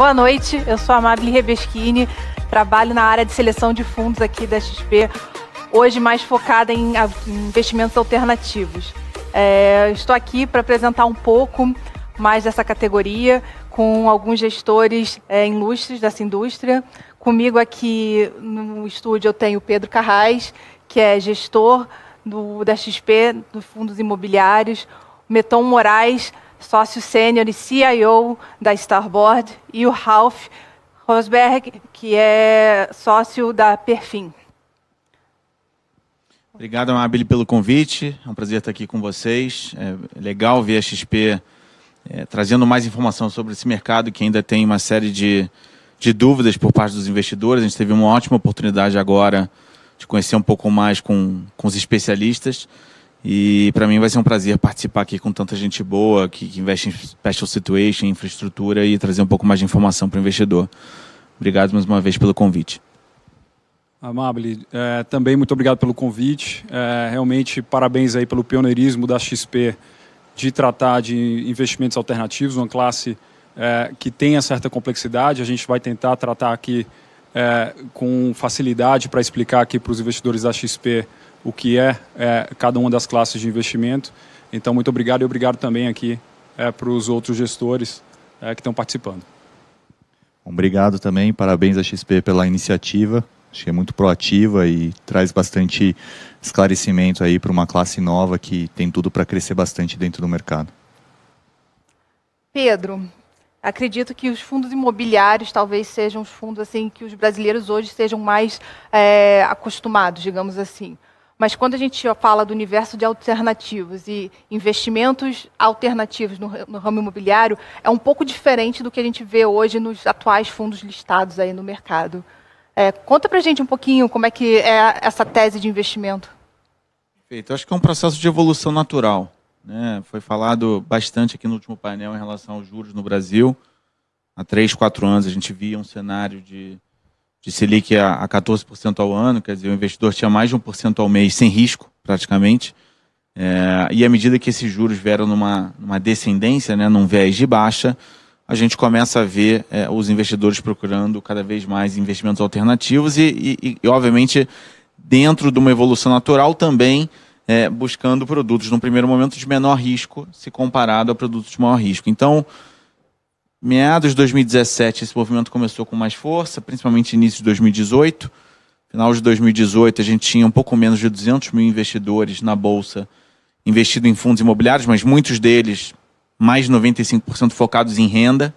Boa noite, eu sou a Amabile Rebeschini, trabalho na área de seleção de fundos aqui da XP, hoje mais focada em investimentos alternativos. Estou aqui para apresentar um pouco mais dessa categoria com alguns gestores ilustres dessa indústria. Comigo aqui no estúdio eu tenho o Pedro Carrais, que é gestor da XP, dos fundos imobiliários, o Meton Moraes, sócio sênior e CIO da Starboard, e o Ralph Rosberg, que é sócio da Perfin. Obrigado, Amabile, pelo convite. É um prazer estar aqui com vocês. É legal ver a XP trazendo mais informação sobre esse mercado, que ainda tem uma série de dúvidas por parte dos investidores. A gente teve uma ótima oportunidade agora de conhecer um pouco mais com os especialistas. E para mim vai ser um prazer participar aqui com tanta gente boa que investe em special situation, em infraestrutura, e trazer um pouco mais de informação para o investidor. Obrigado mais uma vez pelo convite. Amabile, também muito obrigado pelo convite. Realmente parabéns aí pelo pioneirismo da XP de tratar de investimentos alternativos, uma classe que tenha certa complexidade. A gente vai tentar tratar aqui com facilidade para explicar aqui para os investidores da XP o que é cada uma das classes de investimento. Então, muito obrigado, e obrigado também aqui para os outros gestores que estão participando. Obrigado também, parabéns à XP pela iniciativa. Acho que é muito proativa e traz bastante esclarecimento aí para uma classe nova que tem tudo para crescer bastante dentro do mercado. Pedro, acredito que os fundos imobiliários talvez sejam os fundos assim que os brasileiros hoje sejam mais acostumados, digamos assim. Mas quando a gente fala do universo de alternativos e investimentos alternativos no ramo imobiliário, é um pouco diferente do que a gente vê hoje nos atuais fundos listados aí no mercado. Conta pra gente um pouquinho como é que é essa tese de investimento. Perfeito. Eu acho que é um processo de evolução natural, né? Foi falado bastante aqui no último painel em relação aos juros no Brasil. Há 3, 4 anos a gente via um cenário de Selic a 14% ao ano, quer dizer, o investidor tinha mais de 1% ao mês sem risco, praticamente. E à medida que esses juros vieram numa descendência, né, num viés de baixa, a gente começa a ver os investidores procurando cada vez mais investimentos alternativos e obviamente, dentro de uma evolução natural também buscando produtos, no primeiro momento, de menor risco, se comparado a produtos de maior risco. Então, meados de 2017, esse movimento começou com mais força, principalmente início de 2018. Final de 2018, a gente tinha um pouco menos de 200 mil investidores na Bolsa investido em fundos imobiliários, mas muitos deles, mais de 95% focados em renda,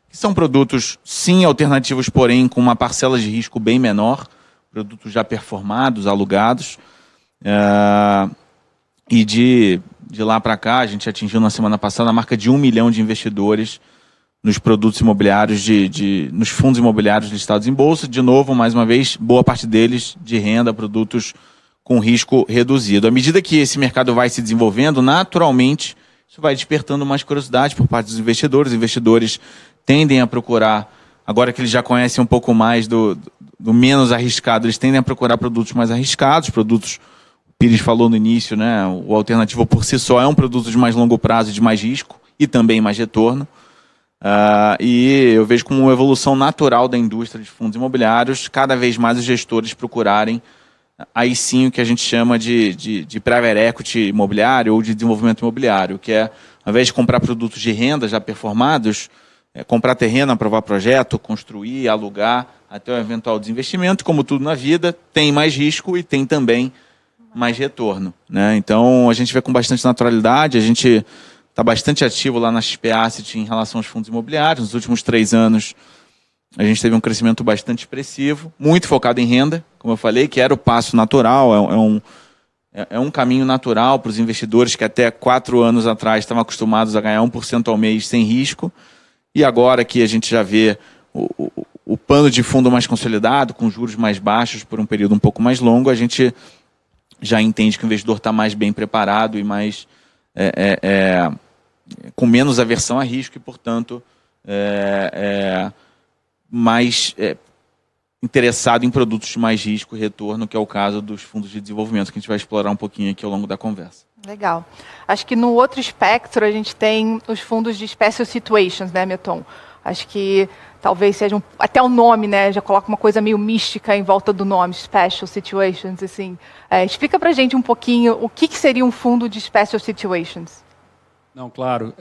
que são produtos, sim, alternativos, porém com uma parcela de risco bem menor, produtos já performados, alugados. E de lá para cá, a gente atingiu na semana passada a marca de 1 milhão de investidores nos produtos imobiliários, nos fundos imobiliários listados em bolsa. De novo, mais uma vez, boa parte deles de renda, produtos com risco reduzido. À medida que esse mercado vai se desenvolvendo, naturalmente, isso vai despertando mais curiosidade por parte dos investidores. Os investidores tendem a procurar, agora que eles já conhecem um pouco mais do menos arriscado, eles tendem a procurar produtos mais arriscados, produtos, o Pires falou no início, né, o alternativo por si só é um produto de mais longo prazo, de mais risco e também mais retorno. E eu vejo como uma evolução natural da indústria de fundos imobiliários, cada vez mais os gestores procurarem aí sim o que a gente chama de private equity imobiliário ou de desenvolvimento imobiliário, que é, ao invés de comprar produtos de renda já performados, comprar terreno, aprovar projeto, construir, alugar, até o eventual desinvestimento. Como tudo na vida, tem mais risco e tem também mais retorno, né? Então, a gente vê com bastante naturalidade, a gente está bastante ativo lá na XP Asset em relação aos fundos imobiliários. Nos últimos 3 anos, a gente teve um crescimento bastante expressivo, muito focado em renda, como eu falei, que era o passo natural, é um caminho natural para os investidores que até 4 anos atrás estavam acostumados a ganhar 1% ao mês sem risco. E agora que a gente já vê o pano de fundo mais consolidado, com juros mais baixos por um período um pouco mais longo, a gente já entende que o investidor está mais bem preparado e mais com menos aversão a risco e, portanto, mais interessado em produtos de mais risco e retorno, que é o caso dos fundos de desenvolvimento, que a gente vai explorar um pouquinho aqui ao longo da conversa. Legal. Acho que no outro espectro a gente tem os fundos de special situations, né, Meton? Acho que talvez seja até o nome, né? Já coloca uma coisa meio mística em volta do nome, Special Situations, assim. Explica pra gente um pouquinho o que seria um fundo de Special Situations. Não, claro.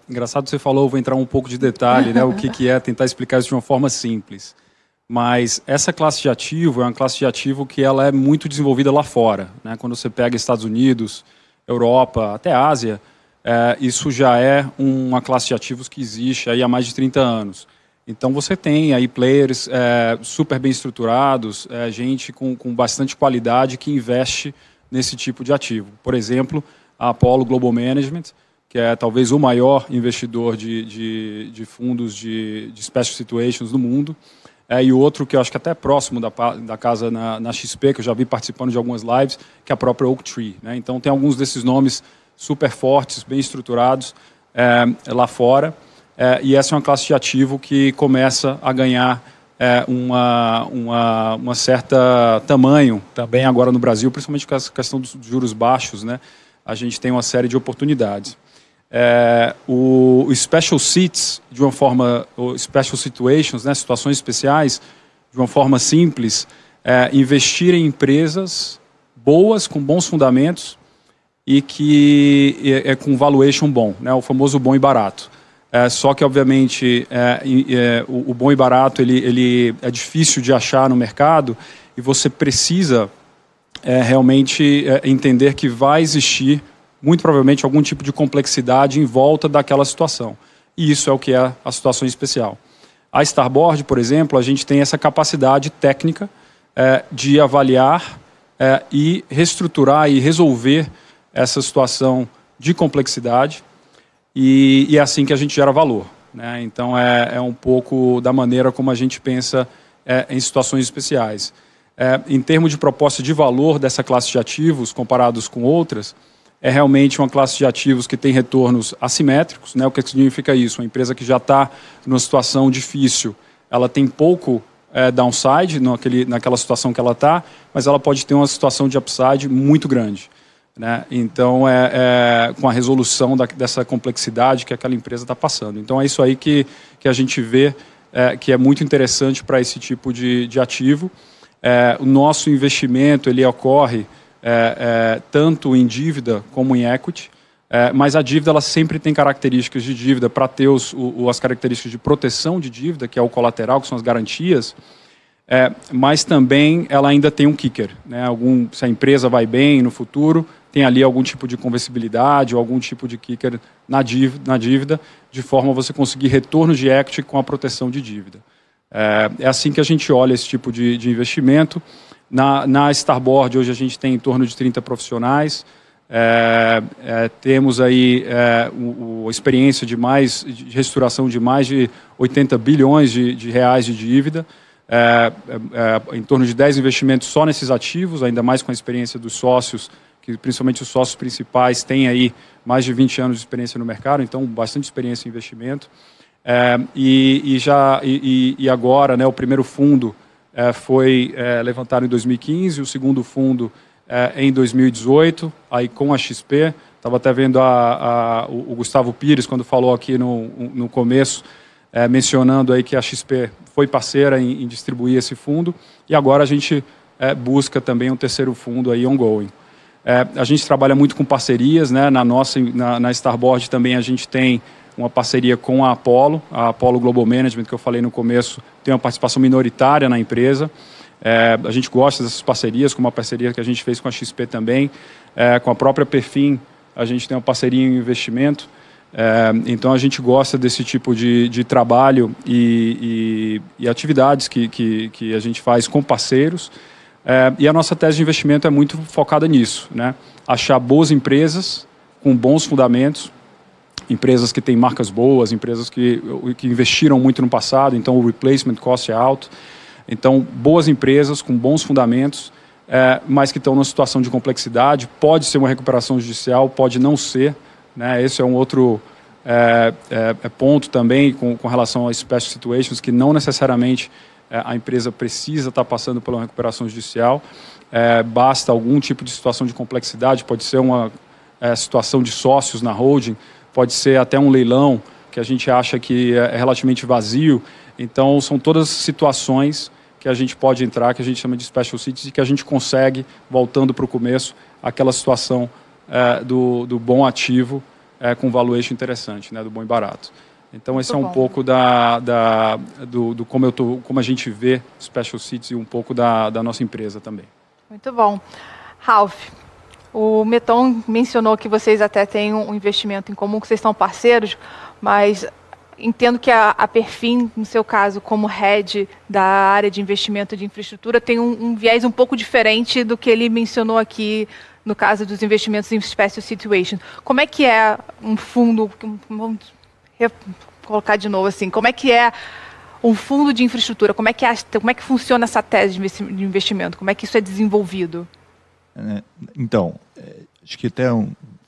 Engraçado você falou, vou entrar um pouco de detalhe, né? O que é, tentar explicar isso de uma forma simples. Mas essa classe de ativo é uma classe de ativo que ela é muito desenvolvida lá fora, né? Quando você pega Estados Unidos, Europa, até Ásia, isso já é uma classe de ativos que existe aí há mais de 30 anos. Então você tem aí players super bem estruturados, gente com bastante qualidade que investe nesse tipo de ativo. Por exemplo, a Apollo Global Management, que é talvez o maior investidor de fundos de Special Situations do mundo. E outro que eu acho que até é próximo da casa na XP, que eu já vi participando de algumas lives, que é a própria Oaktree, né? Então tem alguns desses nomes super fortes, bem estruturados lá fora. E essa é uma classe de ativo que começa a ganhar uma certa tamanho também agora no Brasil, principalmente com essa questão dos juros baixos, né? A gente tem uma série de oportunidades. O Special Seats, de uma forma, o Special Situations, né, situações especiais, de uma forma simples, investir em empresas boas, com bons fundamentos e que com valuation bom, né, o famoso bom e barato. Só que, obviamente, o bom e barato ele é difícil de achar no mercado e você precisa realmente entender que vai existir muito provavelmente algum tipo de complexidade em volta daquela situação. E isso é o que é a situação especial. A Starboard, por exemplo, a gente tem essa capacidade técnica de avaliar e reestruturar e resolver essa situação de complexidade e é assim que a gente gera valor, né? Então é um pouco da maneira como a gente pensa em situações especiais. Em termos de proposta de valor dessa classe de ativos comparados com outras, é realmente uma classe de ativos que tem retornos assimétricos, né? O que significa isso? Uma empresa que já está numa situação difícil, ela tem pouco downside naquela situação que ela está, mas ela pode ter uma situação de upside muito grande, né? Então, com a resolução dessa complexidade que aquela empresa está passando. Então, é isso aí que a gente vê que é muito interessante para esse tipo de ativo. O nosso investimento ele ocorre tanto em dívida como em equity, mas a dívida ela sempre tem características de dívida para ter as características de proteção de dívida, que é o colateral, que são as garantias, mas também ela ainda tem um kicker, né? Se a empresa vai bem no futuro, tem ali algum tipo de conversibilidade ou algum tipo de kicker na dívida, de forma a você conseguir retorno de equity com a proteção de dívida. É assim que a gente olha esse tipo de investimento. Na Starboard, hoje a gente tem em torno de 30 profissionais, temos aí a experiência de reestruturação de mais de 80 bilhões de reais de dívida, em torno de 10 investimentos só nesses ativos, ainda mais com a experiência dos sócios, que principalmente os sócios principais têm aí mais de 20 anos de experiência no mercado, então bastante experiência em investimento. E agora, né, o primeiro fundo foi levantado em 2015, o segundo fundo em 2018, aí com a XP. Estava até vendo o Gustavo Pires, quando falou aqui no começo, mencionando aí que a XP foi parceira em distribuir esse fundo, e agora a gente busca também um terceiro fundo aí ongoing. A gente trabalha muito com parcerias, né? Na Starboard também a gente tem uma parceria com a Apollo Global Management, que eu falei no começo, tem uma participação minoritária na empresa. A gente gosta dessas parcerias, como a parceria que a gente fez com a XP também. Com a própria Perfin, a gente tem uma parceria em investimento. Então, a gente gosta desse tipo de trabalho e atividades que a gente faz com parceiros. E a nossa tese de investimento é muito focada nisso, né? Achar boas empresas com bons fundamentos, empresas que têm marcas boas, empresas que investiram muito no passado, então o replacement cost é alto. Então, boas empresas com bons fundamentos, mas que estão numa situação de complexidade. Pode ser uma recuperação judicial, pode não ser, né? Esse é um outro ponto também com relação a special situations, que não necessariamente a empresa precisa estar passando por uma recuperação judicial. Basta algum tipo de situação de complexidade, pode ser uma situação de sócios na holding, pode ser até um leilão que a gente acha que é relativamente vazio. Então, são todas situações que a gente pode entrar, que a gente chama de special cities, e que a gente consegue, voltando para o começo, aquela situação do bom ativo com valuation interessante, né, do bom e barato. Então, esse é um pouco do como a gente vê special cities e um pouco da nossa empresa também. Muito bom. Ralph, o Meton mencionou que vocês até têm um investimento em comum, que vocês são parceiros, mas entendo que a Perfin, no seu caso, como head da área de investimento de infraestrutura, tem um viés um pouco diferente do que ele mencionou aqui no caso dos investimentos em special situation. Como é que é um fundo, vamos colocar de novo assim, como é que é um fundo de infraestrutura? Como é que funciona essa tese de investimento? Como é que isso é desenvolvido? Então, acho que até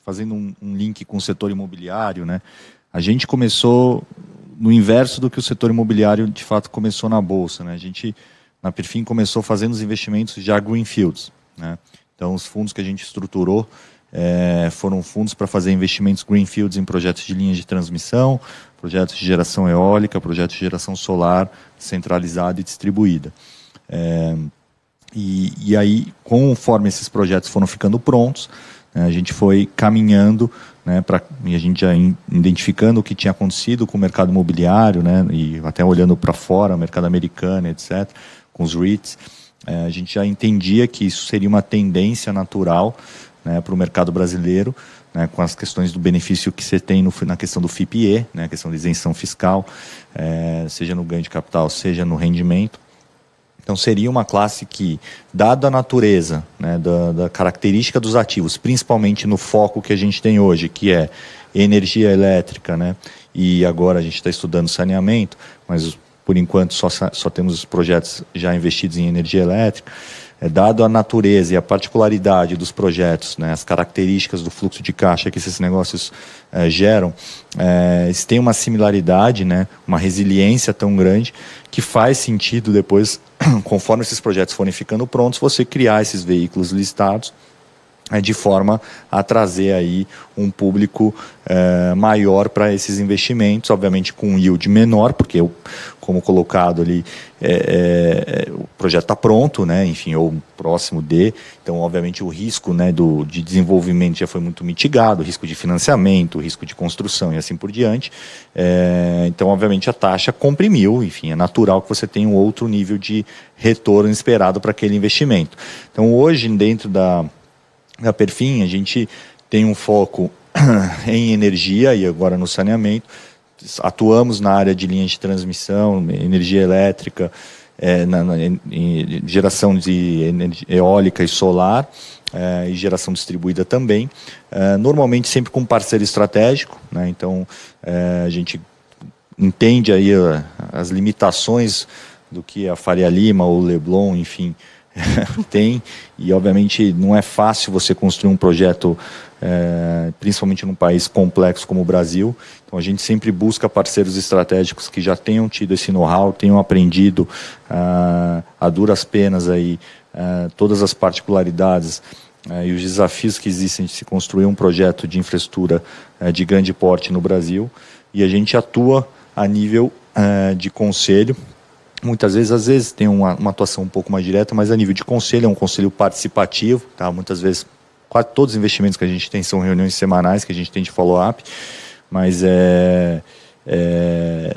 fazendo um link com o setor imobiliário, né? A gente começou no inverso do que o setor imobiliário de fato começou na Bolsa, né? A gente, na Perfin, começou fazendo os investimentos já greenfields, né? Então, os fundos que a gente estruturou foram fundos para fazer investimentos greenfields em projetos de linhas de transmissão, projetos de geração eólica, projetos de geração solar centralizada e distribuída. E aí, conforme esses projetos foram ficando prontos, né, a gente foi caminhando, né, e a gente já identificando o que tinha acontecido com o mercado imobiliário, né, e até olhando para fora, mercado americano, etc., com os REITs, a gente já entendia que isso seria uma tendência natural, né, para o mercado brasileiro, né, com as questões do benefício que você tem na questão do FIPE, né, a questão da isenção fiscal, seja no ganho de capital, seja no rendimento. Então, seria uma classe que, dada a natureza, né, da característica dos ativos, principalmente no foco que a gente tem hoje, que é energia elétrica, né, e agora a gente está estudando saneamento, mas por enquanto só temos os projetos já investidos em energia elétrica, dado a natureza e a particularidade dos projetos, né, as características do fluxo de caixa que esses negócios geram, eles têm uma similaridade, né, uma resiliência tão grande que faz sentido depois, conforme esses projetos forem ficando prontos, você criar esses veículos listados de forma a trazer aí um público maior para esses investimentos, obviamente com um yield menor, porque como colocado ali, o projeto está pronto, né, enfim, ou próximo de, então obviamente o risco, né, de desenvolvimento já foi muito mitigado, o risco de financiamento, o risco de construção e assim por diante, então obviamente a taxa comprimiu, enfim, é natural que você tenha um outro nível de retorno esperado para aquele investimento. Então hoje, dentro da Perfin, a gente tem um foco em energia e agora no saneamento. Atuamos na área de linhas de transmissão, energia elétrica, em geração de energia eólica e solar, e geração distribuída também. Normalmente sempre com parceiro estratégico, né? Então a gente entende aí as limitações do que a Faria Lima ou o Leblon, enfim, tem, e obviamente não é fácil você construir um projeto, principalmente num país complexo como o Brasil. Então a gente sempre busca parceiros estratégicos que já tenham tido esse know-how, tenham aprendido a duras penas aí, todas as particularidades e os desafios que existem de se construir um projeto de infraestrutura de grande porte no Brasil, e a gente atua a nível de conselho. Muitas vezes, às vezes tem uma atuação um pouco mais direta, mas a nível de conselho, é um conselho participativo, tá? Muitas vezes, quase todos os investimentos que a gente tem são reuniões semanais que a gente tem de follow-up, mas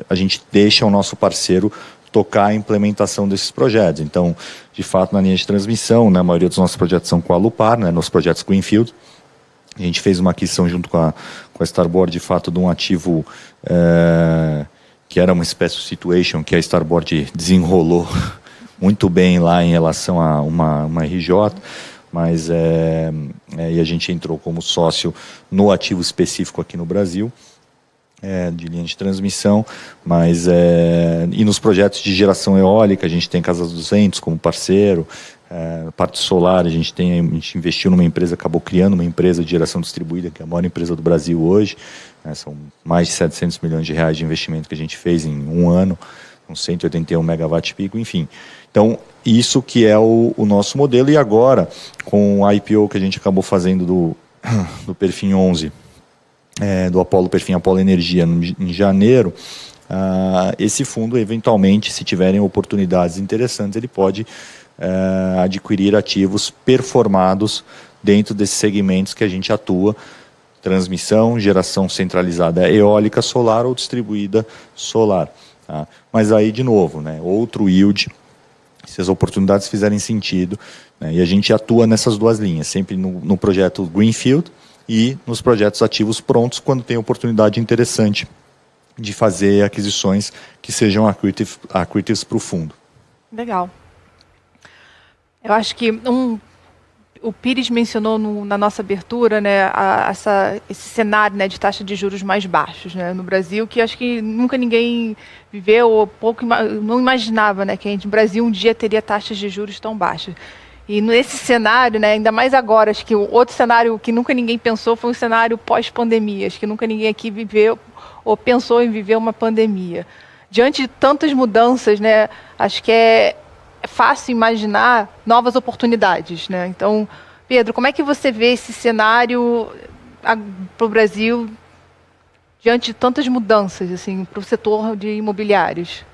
a gente deixa o nosso parceiro tocar a implementação desses projetos. Então, de fato, na linha de transmissão, né, a maioria dos nossos projetos são com a Alupar, né, nos projetos Greenfield. A gente fez uma aquisição junto com a Starboard, de fato, de um ativo que era uma special situation, que a Starboard desenrolou muito bem lá em relação a uma RJ, mas e a gente entrou como sócio no ativo específico aqui no Brasil, de linha de transmissão, mas e nos projetos de geração eólica, a gente tem Casa 200 como parceiro, parte solar, a gente investiu numa empresa, acabou criando uma empresa de geração distribuída, que é a maior empresa do Brasil hoje, são mais de 700 milhões de reais de investimento que a gente fez em um ano, com 181 megawatt pico, enfim. Então, isso que é o nosso modelo, e agora, com o IPO que a gente acabou fazendo do Perfin 11, do Apollo Perfim Apollo Energia em janeiro, esse fundo, eventualmente, se tiverem oportunidades interessantes, ele pode adquirir ativos performados dentro desses segmentos que a gente atua: transmissão, geração centralizada eólica, solar ou distribuída solar. Tá? Mas aí, de novo, né, outro yield, se as oportunidades fizerem sentido, né, e a gente atua nessas duas linhas, sempre no projeto Greenfield e nos projetos ativos prontos, quando tem oportunidade interessante de fazer aquisições que sejam accretive para o fundo. Legal. Eu acho que o Pires mencionou na nossa abertura, né, esse cenário, né, de taxa de juros mais baixos, né, no Brasil, que acho que nunca ninguém viveu, ou não imaginava, né, que a gente, no Brasil um dia teria taxas de juros tão baixas. E nesse cenário, né, ainda mais agora, acho que o outro cenário que nunca ninguém pensou foi um cenário pós-pandemia. Acho que nunca ninguém aqui viveu ou pensou em viver uma pandemia. Diante de tantas mudanças, né, acho que é fácil imaginar novas oportunidades, né? Então, Pedro, como é que você vê esse cenário para o Brasil diante de tantas mudanças, assim, para o setor de imobiliários?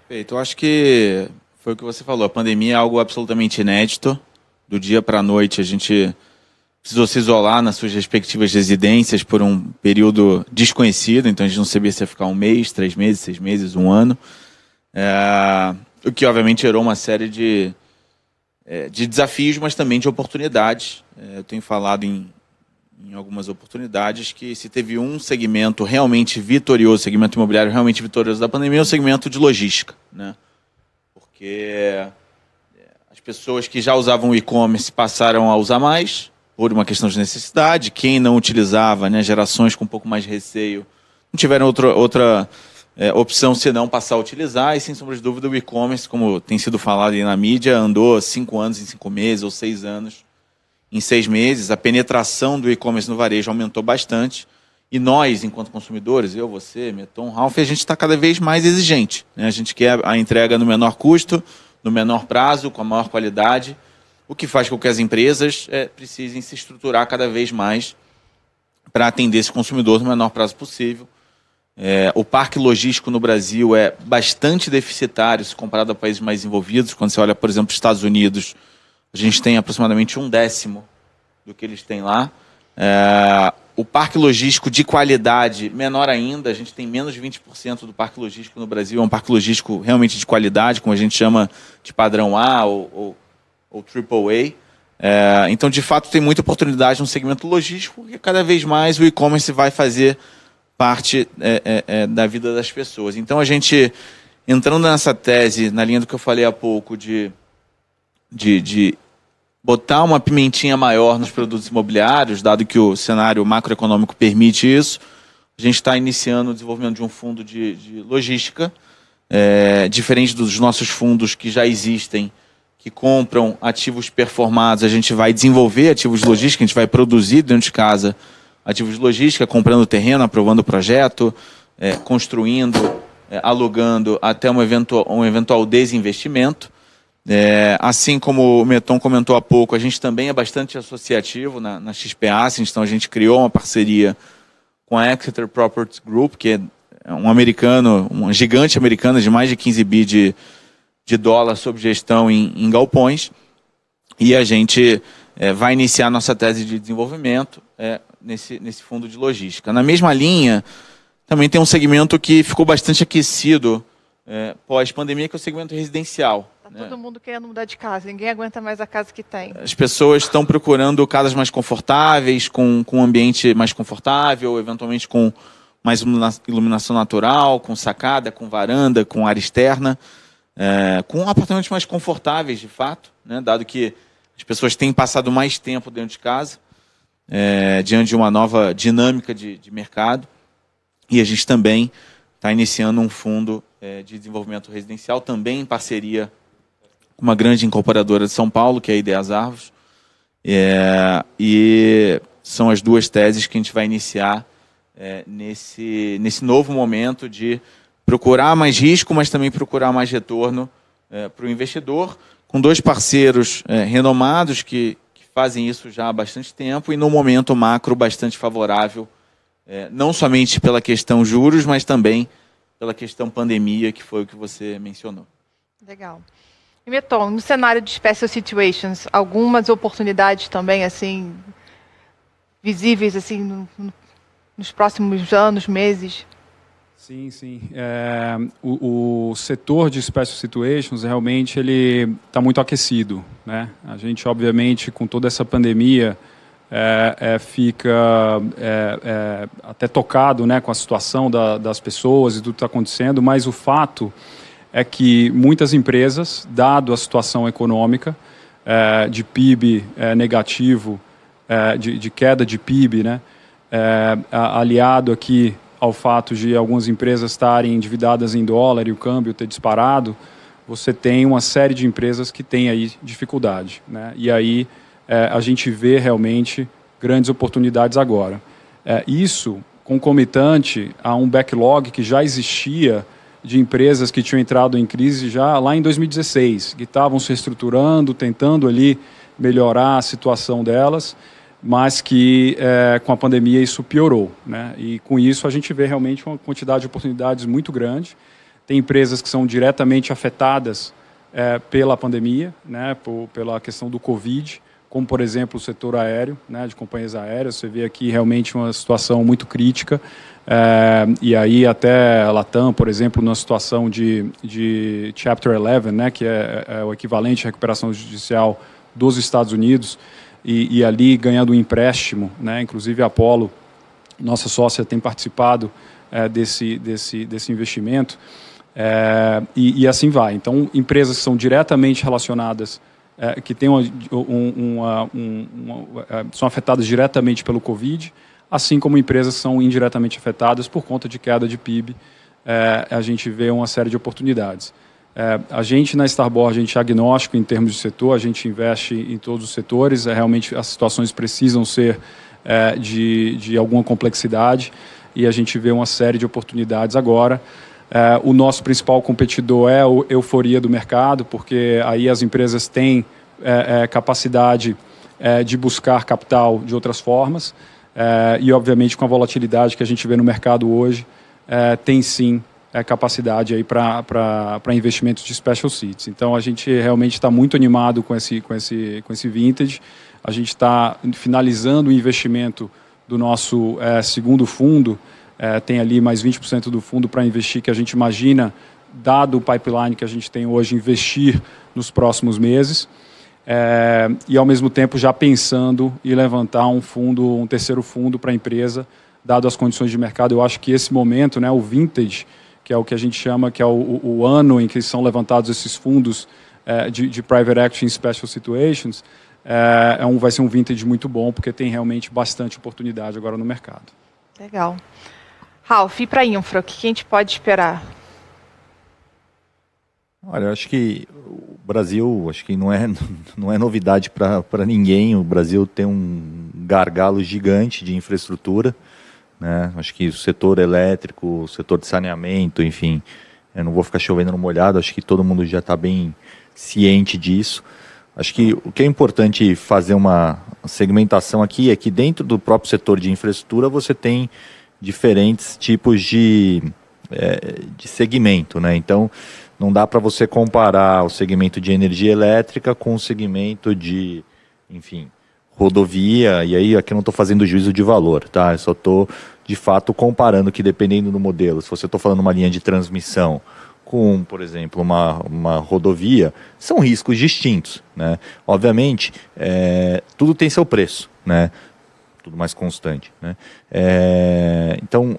Perfeito. Eu acho que foi o que você falou. A pandemia é algo absolutamente inédito. Do dia para a noite, a gente precisou se isolar nas suas respectivas residências por um período desconhecido. Então, a gente não sabia se ia ficar 1 mês, 3 meses, 6 meses, 1 ano. O que, obviamente, gerou uma série de desafios, mas também de oportunidades. Eu tenho falado em algumas oportunidades que, se teve um segmento realmente vitorioso, segmento imobiliário realmente vitorioso da pandemia, é o segmento de logística, né? Porque as pessoas que já usavam o e-commerce passaram a usar mais, por uma questão de necessidade. Quem não utilizava, né, gerações com um pouco mais de receio, não tiveram outra opção senão passar a utilizar. E, sem sombra de dúvida, o e-commerce, como tem sido falado aí na mídia, andou 5 anos em 5 meses, ou 6 anos em 6 meses. A penetração do e-commerce no varejo aumentou bastante. E nós, enquanto consumidores, eu, você, Meton, Ralph, a gente está cada vez mais exigente, né? A gente quer a entrega no menor custo, no menor prazo, com a maior qualidade, o que faz com que as empresas precisem se estruturar cada vez mais para atender esse consumidor no menor prazo possível. O parque logístico no Brasil é bastante deficitário se comparado a países mais desenvolvidos. Quando você olha, por exemplo, os Estados Unidos, a gente tem aproximadamente 1/10 do que eles têm lá. O parque logístico de qualidade, menor ainda. A gente tem menos de 20% do parque logístico no Brasil. É um parque logístico realmente de qualidade, como a gente chama de padrão A ou AAA. Então, de fato, tem muita oportunidade no segmento logístico, porque cada vez mais o e-commerce vai fazer parte da vida das pessoas. Então, a gente, entrando nessa tese, na linha do que eu falei há pouco, de botar uma pimentinha maior nos produtos imobiliários, dado que o cenário macroeconômico permite isso, a gente está iniciando o desenvolvimento de um fundo de logística, diferente dos nossos fundos que já existem, que compram ativos performados. A gente vai desenvolver ativos de logística, a gente vai produzir dentro de casa ativos de logística, comprando terreno, aprovando o projeto, construindo, alugando, até um eventual desinvestimento. Assim como o Meton comentou há pouco, a gente também é bastante associativo na XP Asset. Então, a gente criou uma parceria com a Exeter Properties Group, que é um gigante americano de mais de 15 bi de dólar sob gestão em galpões, e a gente vai iniciar nossa tese de desenvolvimento nesse fundo de logística. Na mesma linha, também tem um segmento que ficou bastante aquecido pós-pandemia, que é o segmento residencial. Todo mundo querendo mudar de casa, ninguém aguenta mais a casa que tem. As pessoas estão procurando casas mais confortáveis, com um ambiente mais confortável, eventualmente com mais iluminação natural, com sacada, com varanda, com área externa, com apartamentos mais confortáveis, de fato, né, dado que as pessoas têm passado mais tempo dentro de casa, diante de uma nova dinâmica de mercado. E a gente também está iniciando um fundo de desenvolvimento residencial, também em parceria com uma grande incorporadora de São Paulo, que é a Ideias Árvores. E são as duas teses que a gente vai iniciar nesse novo momento de procurar mais risco, mas também procurar mais retorno para o investidor, com 2 parceiros renomados que fazem isso já há bastante tempo, e num momento macro bastante favorável não somente pela questão juros, mas também pela questão pandemia, que foi o que você mencionou. Legal. E Meton, no cenário de special situations, algumas oportunidades também assim visíveis assim nos próximos anos, meses? Sim, sim. O setor de special situations realmente ele está muito aquecido, né? A gente, obviamente, com toda essa pandemia, fica até tocado, né, com a situação das pessoas e tudo que está acontecendo, mas o fato é que muitas empresas, dado a situação econômica, de PIB negativo, de queda de PIB, né, aliado aqui ao fato de algumas empresas estarem endividadas em dólar e o câmbio ter disparado, você tem uma série de empresas que têm aí dificuldade, né? E aí a gente vê realmente grandes oportunidades agora. Isso concomitante a um backlog que já existia de empresas que tinham entrado em crise já lá em 2016, que estavam se reestruturando, tentando ali melhorar a situação delas, mas que com a pandemia isso piorou, né? E com isso a gente vê realmente uma quantidade de oportunidades muito grande. Tem empresas que são diretamente afetadas pela pandemia, né? Pela questão do Covid, como por exemplo o setor aéreo, né? De companhias aéreas. Você vê aqui realmente uma situação muito crítica, e aí até a Latam, por exemplo, numa situação de Chapter 11, né? Que é o equivalente à recuperação judicial dos Estados Unidos, e ali ganhando um empréstimo, né? Inclusive a Apollo, nossa sócia, tem participado desse investimento, e assim vai. Então, empresas que são diretamente relacionadas, que têm são afetadas diretamente pelo Covid, assim como empresas que são indiretamente afetadas por conta de queda de PIB, a gente vê uma série de oportunidades. A gente na Starboard, a gente é agnóstico em termos de setor, a gente investe em todos os setores, realmente as situações precisam ser de alguma complexidade e a gente vê uma série de oportunidades agora. O nosso principal competidor é a euforia do mercado, porque aí as empresas têm capacidade de buscar capital de outras formas, e obviamente com a volatilidade que a gente vê no mercado hoje, tem sim capacidade aí para investimentos de special seats. Então a gente realmente está muito animado com esse vintage. A gente está finalizando o investimento do nosso segundo fundo, tem ali mais 20% do fundo para investir, que a gente imagina, dado o pipeline que a gente tem hoje, investir nos próximos meses, e ao mesmo tempo já pensando em levantar um terceiro fundo para a empresa, dado as condições de mercado. Eu acho que esse momento, né, o vintage, que é o que a gente chama, que é o ano em que são levantados esses fundos de private equity em special situations, vai ser um vintage muito bom, porque tem realmente bastante oportunidade agora no mercado. Legal. Ralph, e para a infra, o que a gente pode esperar? Olha, eu acho que o Brasil, acho que não é novidade para ninguém. O Brasil tem um gargalo gigante de infraestrutura, né? Acho que o setor elétrico, o setor de saneamento, enfim, eu não vou ficar chovendo no molhado, acho que todo mundo já está bem ciente disso. Acho que o que é importante fazer uma segmentação aqui é que dentro do próprio setor de infraestrutura você tem diferentes tipos de segmento, né? Então, não dá para você comparar o segmento de energia elétrica com o segmento de, enfim, rodovia, e aí aqui eu não estou fazendo juízo de valor, tá? Eu só estou, de fato, comparando que dependendo do modelo, se você está falando uma linha de transmissão com, por exemplo, uma rodovia, são riscos distintos, né? Obviamente, tudo tem seu preço, né? Tudo mais constante, né? Então,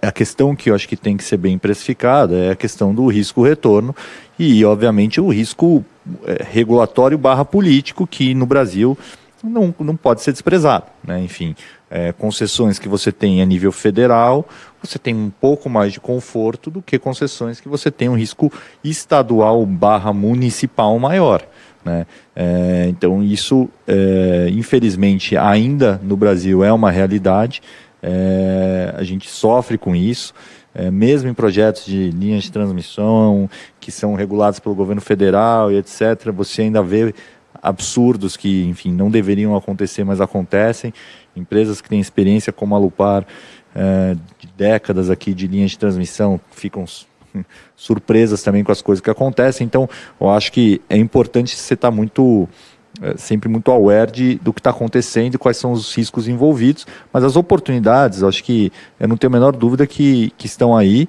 a questão que eu acho que tem que ser bem precificada é a questão do risco-retorno e, obviamente, o risco regulatório / político, que no Brasil não pode ser desprezado, né? Enfim, concessões que você tem a nível federal, você tem um pouco mais de conforto do que concessões que você tem um risco estadual / municipal maior, né? Então isso, infelizmente, ainda no Brasil é uma realidade. A gente sofre com isso, mesmo em projetos de linhas de transmissão que são regulados pelo governo federal e etc., você ainda vê absurdos que, enfim, não deveriam acontecer, mas acontecem. Empresas que têm experiência como a Lupar de décadas aqui de linhas de transmissão ficam surpresas também com as coisas que acontecem. Então, eu acho que é importante você estar sempre muito aware do que está acontecendo e quais são os riscos envolvidos, mas as oportunidades, eu acho que eu não tenho a menor dúvida que estão aí.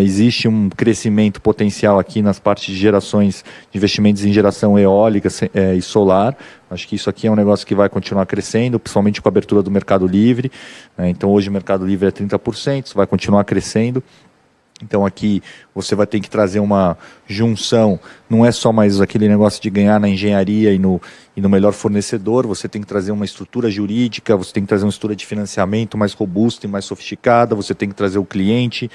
Existe um crescimento potencial aqui nas partes de gerações, de investimentos em geração eólica e solar. Acho que isso aqui é um negócio que vai continuar crescendo, principalmente com a abertura do Mercado Livre. Então hoje o Mercado Livre é 30%, isso vai continuar crescendo. Então aqui você vai ter que trazer uma junção, não é só mais aquele negócio de ganhar na engenharia e no melhor fornecedor, você tem que trazer uma estrutura jurídica, você tem que trazer uma estrutura de financiamento mais robusta e mais sofisticada, você tem que trazer o cliente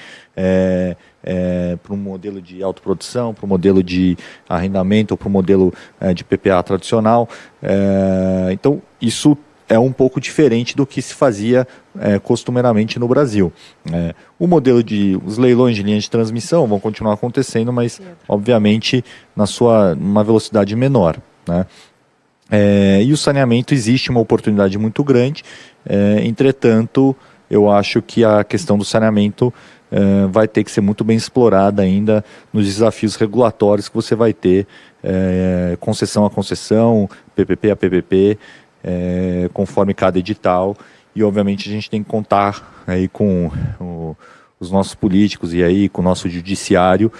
para um modelo de autoprodução, para um modelo de arrendamento ou para um modelo de PPA tradicional. Então isso é um pouco diferente do que se fazia costumeiramente no Brasil. O modelo os leilões de linha de transmissão vão continuar acontecendo, mas obviamente numa velocidade menor, né? E o saneamento existe uma oportunidade muito grande, entretanto, eu acho que a questão do saneamento vai ter que ser muito bem explorada ainda nos desafios regulatórios que você vai ter, concessão a concessão, PPP a PPP, conforme cada edital, e obviamente a gente tem que contar aí com os nossos políticos e aí com o nosso judiciário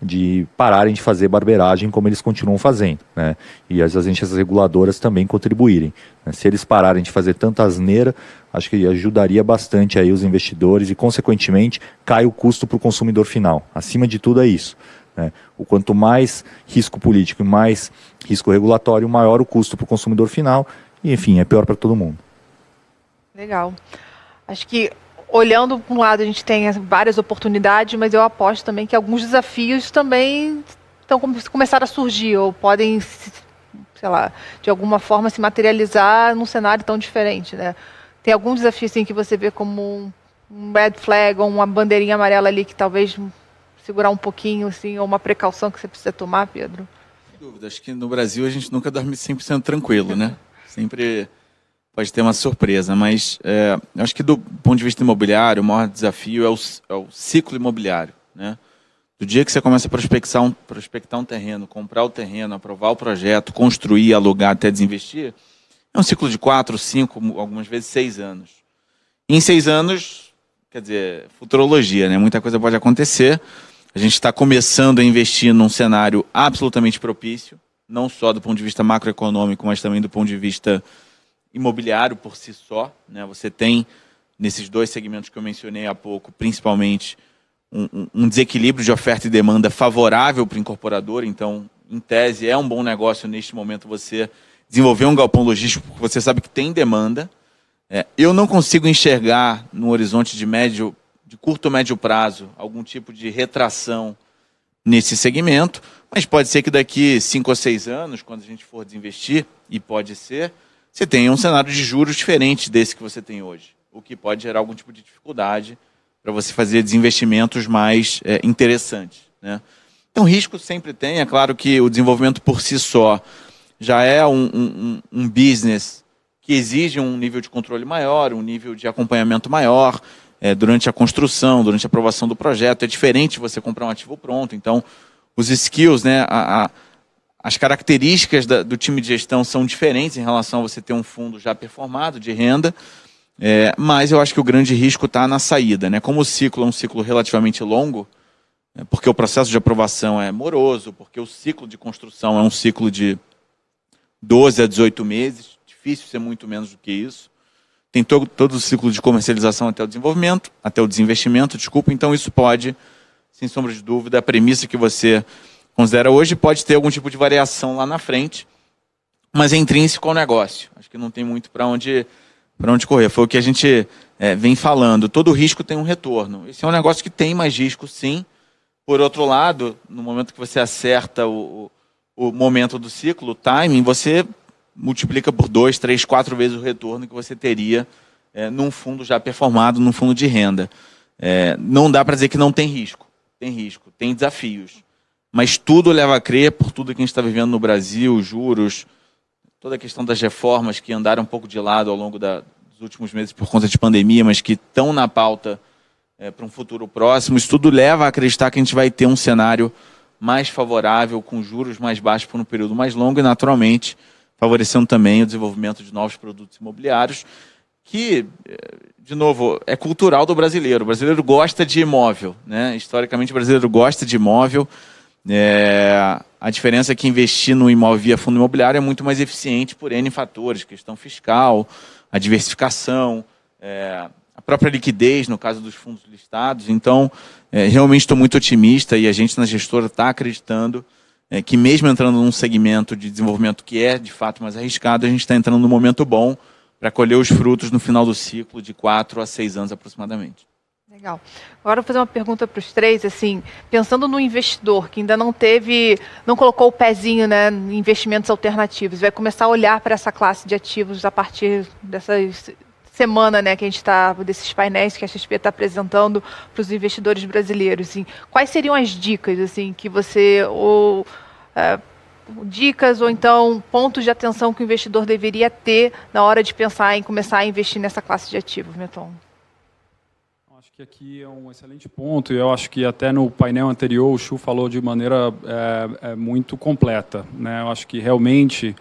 de pararem de fazer barbeiragem como eles continuam fazendo, né? E as agências reguladoras também contribuírem, né? Se eles pararem de fazer tanta asneira, acho que ajudaria bastante aí os investidores e consequentemente cai o custo para o consumidor final. Acima de tudo é isso, né? O quanto mais risco político e mais risco regulatório, maior o custo para o consumidor final. E, enfim, é pior para todo mundo. Legal. Acho que, olhando para um lado, a gente tem várias oportunidades, mas eu aposto também que alguns desafios também começaram a surgir, ou podem, sei lá, de alguma forma se materializar num cenário tão diferente, né? Tem algum desafio assim, que você vê como um red flag, ou uma bandeirinha amarela ali que talvez segurar um pouquinho, assim, ou uma precaução que você precisa tomar, Pedro? Sem dúvida. Acho que no Brasil a gente nunca dorme 100% tranquilo, né? Sempre pode ter uma surpresa, mas acho que do ponto de vista imobiliário, o maior desafio é o ciclo imobiliário, né? Do dia que você começa a prospectar um terreno, comprar o terreno, aprovar o projeto, construir, alugar até desinvestir, é um ciclo de 4, 5, algumas vezes 6 anos. E em 6 anos, quer dizer, futurologia, né? Muita coisa pode acontecer. A gente está começando a investir num cenário absolutamente propício, não só do ponto de vista macroeconômico, mas também do ponto de vista imobiliário por si só, né? Você tem, nesses dois segmentos que eu mencionei há pouco, principalmente um desequilíbrio de oferta e demanda favorável para o incorporador. Então, em tese, é um bom negócio neste momento você desenvolver um galpão logístico, porque você sabe que tem demanda. Eu não consigo enxergar no horizonte de curto ou médio prazo algum tipo de retração nesse segmento, mas pode ser que daqui 5 ou 6 anos, quando a gente for desinvestir, e pode ser, você tenha um cenário de juros diferente desse que você tem hoje, o que pode gerar algum tipo de dificuldade para você fazer desinvestimentos mais interessantes, né? Então, risco sempre tem. É claro que o desenvolvimento por si só já é um business que exige um nível de controle maior, um nível de acompanhamento maior, durante a construção, durante a aprovação do projeto. É diferente você comprar um ativo pronto. Então, os skills, né, as características do time de gestão são diferentes em relação a você ter um fundo já performado de renda, mas eu acho que o grande risco está na saída, né? Como o ciclo é um ciclo relativamente longo, porque o processo de aprovação é moroso, porque o ciclo de construção é um ciclo de 12 a 18 meses, difícil ser muito menos do que isso. Tem todo o ciclo de comercialização até o desenvolvimento, até o desinvestimento, então isso pode, sem sombra de dúvida, a premissa que você considera hoje pode ter algum tipo de variação lá na frente, mas é intrínseco ao negócio. Acho que não tem muito para onde correr. Foi o que a gente vem falando. Todo risco tem um retorno. Esse é um negócio que tem mais risco, sim. Por outro lado, no momento que você acerta o momento do ciclo, o timing, você multiplica por 2, 3, 4 vezes o retorno que você teria num fundo já performado, num fundo de renda. Não dá para dizer que não tem risco. Tem risco, tem desafios. Mas tudo leva a crer, por tudo que a gente está vivendo no Brasil, juros, toda a questão das reformas que andaram um pouco de lado ao longo dos últimos meses por conta de pandemia, mas que estão na pauta para um futuro próximo. Isso tudo leva a acreditar que a gente vai ter um cenário mais favorável, com juros mais baixos por um período mais longo e, naturalmente, favorecendo também o desenvolvimento de novos produtos imobiliários, que, de novo, é cultural do brasileiro. O brasileiro gosta de imóvel, né? Historicamente, o brasileiro gosta de imóvel. A diferença é que investir no imóvel via fundo imobiliário é muito mais eficiente por N fatores, questão fiscal, a diversificação, a própria liquidez, no caso dos fundos listados. Então, realmente estou muito otimista e a gente na gestora está acreditando que mesmo entrando num segmento de desenvolvimento que é, de fato, mais arriscado, a gente está entrando num momento bom para colher os frutos no final do ciclo de 4 a 6 anos aproximadamente. Legal. Agora eu vou fazer uma pergunta para os três, assim, pensando no investidor que ainda não colocou o pezinho, né, em investimentos alternativos, vai começar a olhar para essa classe de ativos a partir dessa semana, né, que a gente está, desses painéis que a XP está apresentando para os investidores brasileiros. Assim, quais seriam as dicas, assim, que você dicas ou então pontos de atenção que o investidor deveria ter na hora de pensar em começar a investir nessa classe de ativos, Meton? Acho que aqui é um excelente ponto e eu acho que até no painel anterior o Chu falou de maneira muito completa, né? Eu acho que realmente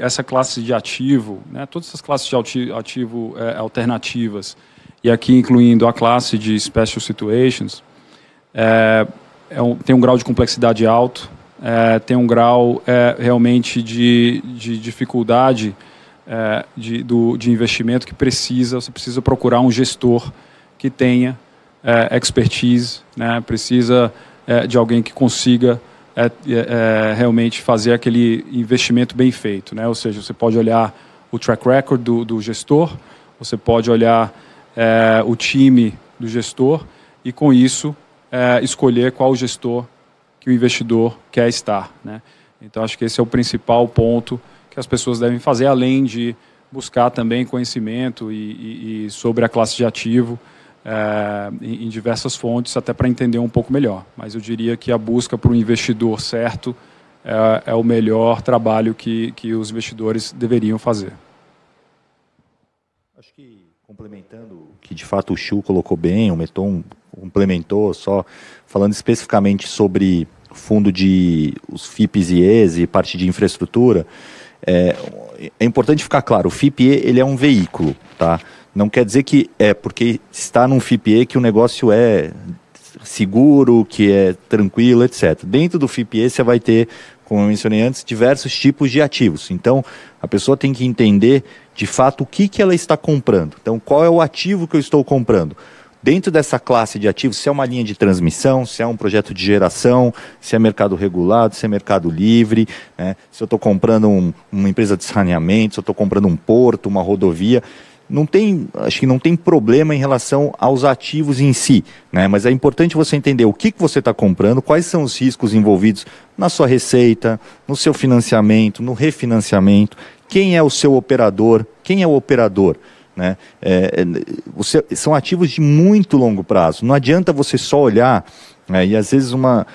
essa classe de ativo, né? Todas essas classes de ativo alternativas e aqui incluindo a classe de Special Situations, tem um grau de complexidade alto, tem um grau realmente de dificuldade de investimento que você precisa procurar um gestor que tenha expertise, né? Precisa de alguém que consiga realmente fazer aquele investimento bem feito, né? Ou seja, você pode olhar o track record do gestor, você pode olhar o time do gestor e com isso escolher qual gestor que o investidor quer estar, né? Então acho que esse é o principal ponto que as pessoas devem fazer, além de buscar também conhecimento e sobre a classe de ativo em diversas fontes, até para entender um pouco melhor. Mas eu diria que a busca por um investidor certo é o melhor trabalho que os investidores deveriam fazer. Acho que, complementando, que de fato o Chu colocou bem, o Meton complementou, só falando especificamente sobre fundo de os FIPs e ES e parte de infraestrutura, é importante ficar claro, o FIPE ele é um veículo, tá? Não quer dizer que porque está num FIPE que o negócio é seguro, que é tranquilo, etc. Dentro do FIPE você vai ter, como eu mencionei antes, diversos tipos de ativos. Então, a pessoa tem que entender, de fato, o que ela está comprando. Então, qual é o ativo que eu estou comprando? Dentro dessa classe de ativos, se é uma linha de transmissão, se é um projeto de geração, se é mercado regulado, se é mercado livre, né? Se eu estou comprando uma empresa de saneamento, se eu estou comprando um porto, uma rodovia, acho que não tem problema em relação aos ativos em si, né? Mas é importante você entender o que você está comprando, quais são os riscos envolvidos na sua receita, no seu financiamento, no refinanciamento, quem é o seu operador, quem é o operador, né? São ativos de muito longo prazo. Não adianta você só olhar, e às vezes uma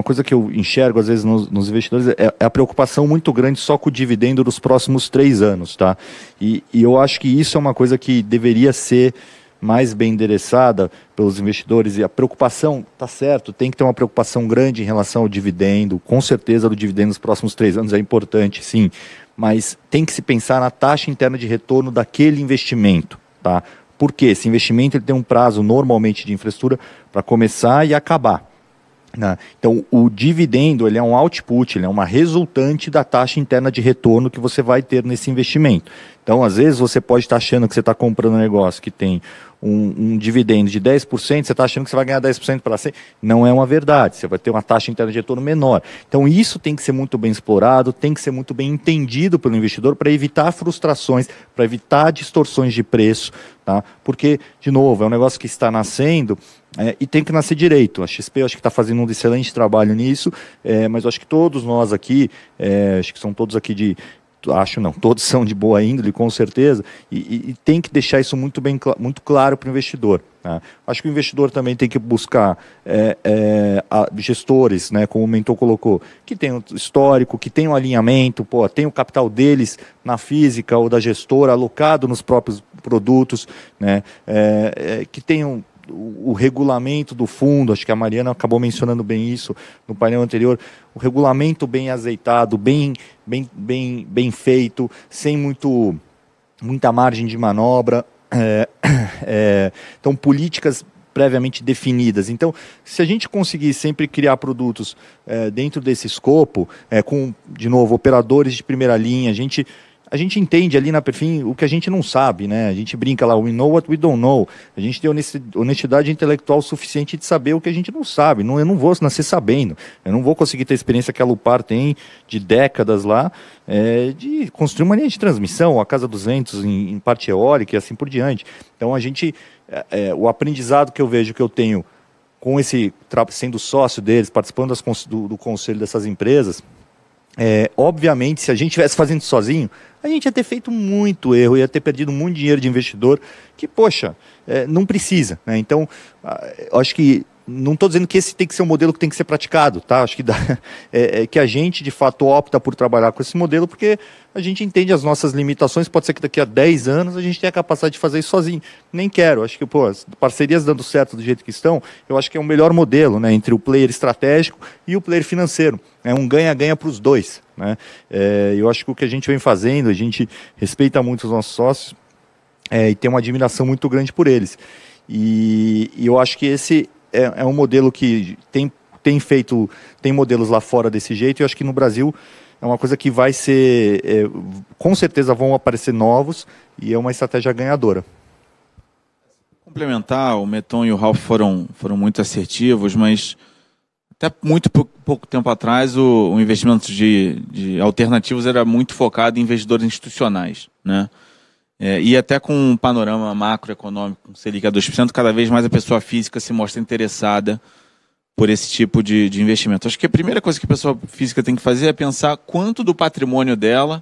coisa que eu enxergo às vezes nos investidores é a preocupação muito grande só com o dividendo dos próximos 3 anos, tá? E eu acho que isso é uma coisa que deveria ser mais bem endereçada pelos investidores, e a preocupação, tá certo, tem que ter uma preocupação grande em relação ao dividendo, com certeza o dividendo nos próximos 3 anos é importante, sim, mas tem que se pensar na taxa interna de retorno daquele investimento, tá? Porque esse investimento ele tem um prazo normalmente de infraestrutura para começar e acabar, né? Então o dividendo ele é um output, ele é uma resultante da taxa interna de retorno que você vai ter nesse investimento. Então às vezes você pode estar achando que você está comprando um negócio que tem um dividendo de 10%, você está achando que você vai ganhar 10% para sempre. Não é uma verdade, você vai ter uma taxa interna de retorno menor. Então isso tem que ser muito bem explorado, tem que ser muito bem entendido pelo investidor para evitar frustrações, para evitar distorções de preço, tá? Porque, de novo, é um negócio que está nascendo e tem que nascer direito. A XP eu acho que está fazendo um excelente trabalho nisso, mas eu acho que todos nós aqui, acho que são todos aqui acho não, todos são de boa índole, com certeza, e tem que deixar isso muito claro para o investidor. Tá? Acho que o investidor também tem que buscar gestores, né, como o mentor colocou, que tenham histórico, que tenham alinhamento, tem o capital deles na física ou da gestora alocado nos próprios produtos, né, que tenham o regulamento do fundo, acho que a Mariana acabou mencionando bem isso no painel anterior, o regulamento bem azeitado, bem feito, sem muita margem de manobra, então políticas previamente definidas. Então, se a gente conseguir sempre criar produtos dentro desse escopo, com, de novo, operadores de primeira linha, a gente entende ali na Perfin o que a gente não sabe, né? A gente brinca lá, we know what we don't know. A gente tem honestidade intelectual suficiente de saber o que a gente não sabe. Eu não vou nascer sabendo. Eu não vou conseguir ter a experiência que a Lupar tem de décadas lá, de construir uma linha de transmissão, a Casa dos Ventos em parte eólica e assim por diante. Então, o aprendizado que eu vejo que eu tenho com sendo sócio deles, participando do conselho dessas empresas, obviamente, se a gente estivesse fazendo sozinho, a gente ia ter feito muito erro, ia ter perdido muito dinheiro de investidor, que, poxa, não precisa, né? Então, eu acho que, não estou dizendo que esse tem que ser um modelo que tem que ser praticado, tá? Acho que que a gente, de fato, opta por trabalhar com esse modelo, porque a gente entende as nossas limitações, pode ser que daqui a 10 anos a gente tenha a capacidade de fazer isso sozinho. Nem quero, acho que, as parcerias dando certo do jeito que estão, eu acho que é o melhor modelo, né, entre o player estratégico e o player financeiro. É um ganha-ganha para os dois, né? Eu acho que o que a gente vem fazendo, a gente respeita muito os nossos sócios e tem uma admiração muito grande por eles. E eu acho que esse é um modelo que tem modelos lá fora desse jeito, e eu acho que no Brasil é uma coisa que vai ser, com certeza vão aparecer novos, e é uma estratégia ganhadora. Complementar, o Meton e o Ralf foram muito assertivos, mas até muito pouco tempo atrás o investimento de alternativos era muito focado em investidores institucionais, né? E até com um panorama macroeconômico, com Selic a 2%, cada vez mais a pessoa física se mostra interessada por esse tipo de investimento. Acho que a primeira coisa que a pessoa física tem que fazer é pensar quanto do patrimônio dela,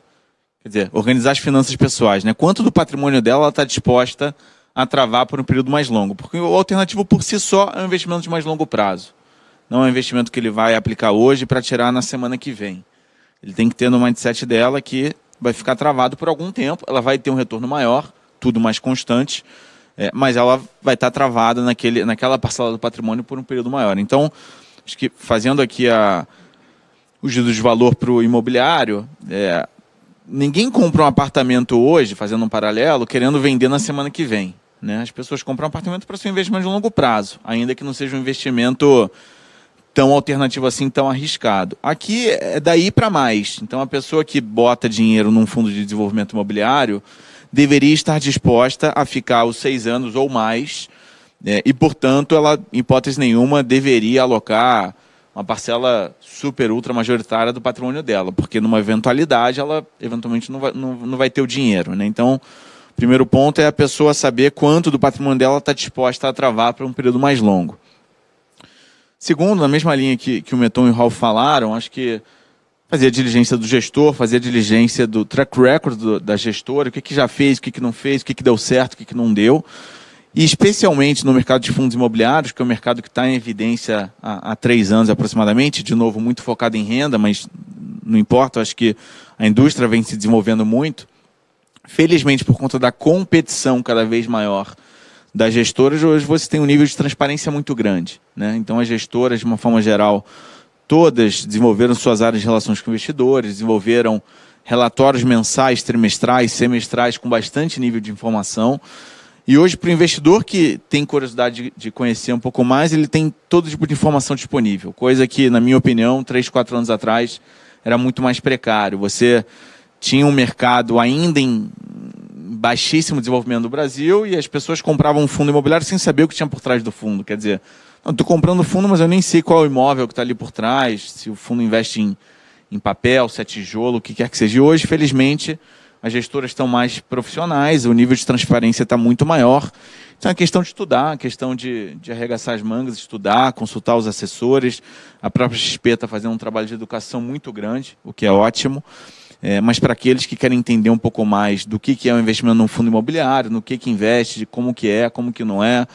quer dizer, organizar as finanças pessoais, né? Quanto do patrimônio dela ela está disposta a travar por um período mais longo. Porque o alternativo por si só é um investimento de mais longo prazo. Não é um investimento que ele vai aplicar hoje para tirar na semana que vem. Ele tem que ter no mindset dela que vai ficar travado por algum tempo, ela vai ter um retorno maior, tudo mais constante, mas ela vai estar travada naquela parcela do patrimônio por um período maior. Então, acho que fazendo aqui o juízo de valor para o imobiliário, ninguém compra um apartamento hoje, fazendo um paralelo, querendo vender na semana que vem, né? As pessoas compram um apartamento para ser um investimento de longo prazo, ainda que não seja um investimento tão alternativo assim, tão arriscado. Aqui é daí para mais. Então, a pessoa que bota dinheiro num fundo de desenvolvimento imobiliário deveria estar disposta a ficar os 6 anos ou mais e, portanto, ela, em hipótese nenhuma, deveria alocar uma parcela super, ultra majoritária do patrimônio dela, porque numa eventualidade ela, eventualmente, não vai ter o dinheiro, né? Então, o primeiro ponto é a pessoa saber quanto do patrimônio dela está disposta a travar para um período mais longo. Segundo, na mesma linha que o Meton e o Ralf falaram, acho que fazer a diligência do gestor, fazer a diligência do track record da gestora, o que já fez, o que não fez, o que deu certo, o que não deu. E especialmente no mercado de fundos imobiliários, que é um mercado que está em evidência há 3 anos aproximadamente, de novo muito focado em renda, mas não importa, acho que a indústria vem se desenvolvendo muito. Felizmente, por conta da competição cada vez maior das gestoras, hoje você tem um nível de transparência muito grande, né? Então, as gestoras, de uma forma geral, todas desenvolveram suas áreas de relações com investidores, desenvolveram relatórios mensais, trimestrais, semestrais, com bastante nível de informação. E hoje, para o investidor que tem curiosidade de conhecer um pouco mais, ele tem todo tipo de informação disponível, coisa que, na minha opinião, 3, 4 anos atrás, era muito mais precário. Você tinha um mercado ainda em baixíssimo desenvolvimento do Brasil e as pessoas compravam um fundo imobiliário sem saber o que tinha por trás do fundo. Quer dizer, estou comprando o fundo, mas eu nem sei qual é o imóvel que está ali por trás, se o fundo investe em papel, se é tijolo, o que quer que seja. E hoje, felizmente, as gestoras estão mais profissionais, o nível de transparência está muito maior. Então é questão de estudar, a questão de arregaçar as mangas, estudar, consultar os assessores. A própria XP está fazendo um trabalho de educação muito grande, o que é ótimo. mas para aqueles que querem entender um pouco mais do que é o investimento num fundo imobiliário, no que investe, como que não é.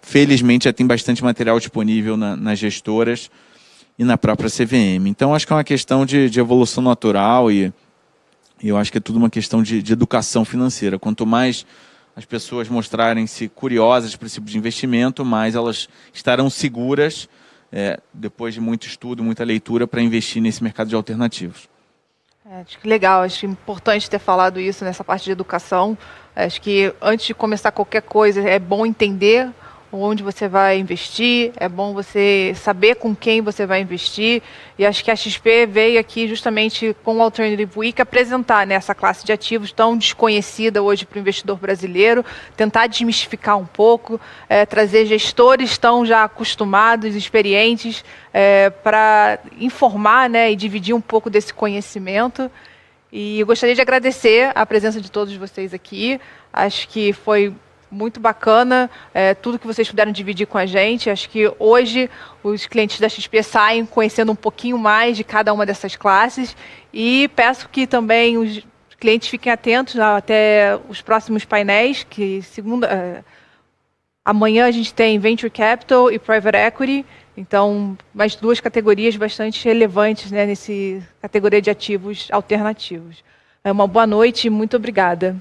Felizmente já tem bastante material disponível nas gestoras e na própria CVM. Então acho que é uma questão de evolução natural e eu acho que é tudo uma questão de educação financeira. Quanto mais as pessoas mostrarem-se curiosas para esse tipo de investimento, mais elas estarão seguras, depois de muito estudo, muita leitura, para investir nesse mercado de alternativos. Acho que legal, acho importante ter falado isso nessa parte de educação. Acho que antes de começar qualquer coisa é bom entender onde você vai investir, é bom você saber com quem você vai investir, e acho que a XP veio aqui justamente com o Alternative Week apresentar essa classe de ativos tão desconhecida hoje para o investidor brasileiro, tentar desmistificar um pouco, trazer gestores tão já acostumados, experientes, para informar e dividir um pouco desse conhecimento. E eu gostaria de agradecer a presença de todos vocês aqui, acho que foi muito bacana, tudo que vocês puderam dividir com a gente. Acho que hoje os clientes da XP saem conhecendo um pouquinho mais de cada uma dessas classes e peço que também os clientes fiquem atentos até os próximos painéis, que amanhã a gente tem Venture Capital e Private Equity, então mais duas categorias bastante relevantes nessa categoria de ativos alternativos. Uma boa noite e muito obrigada.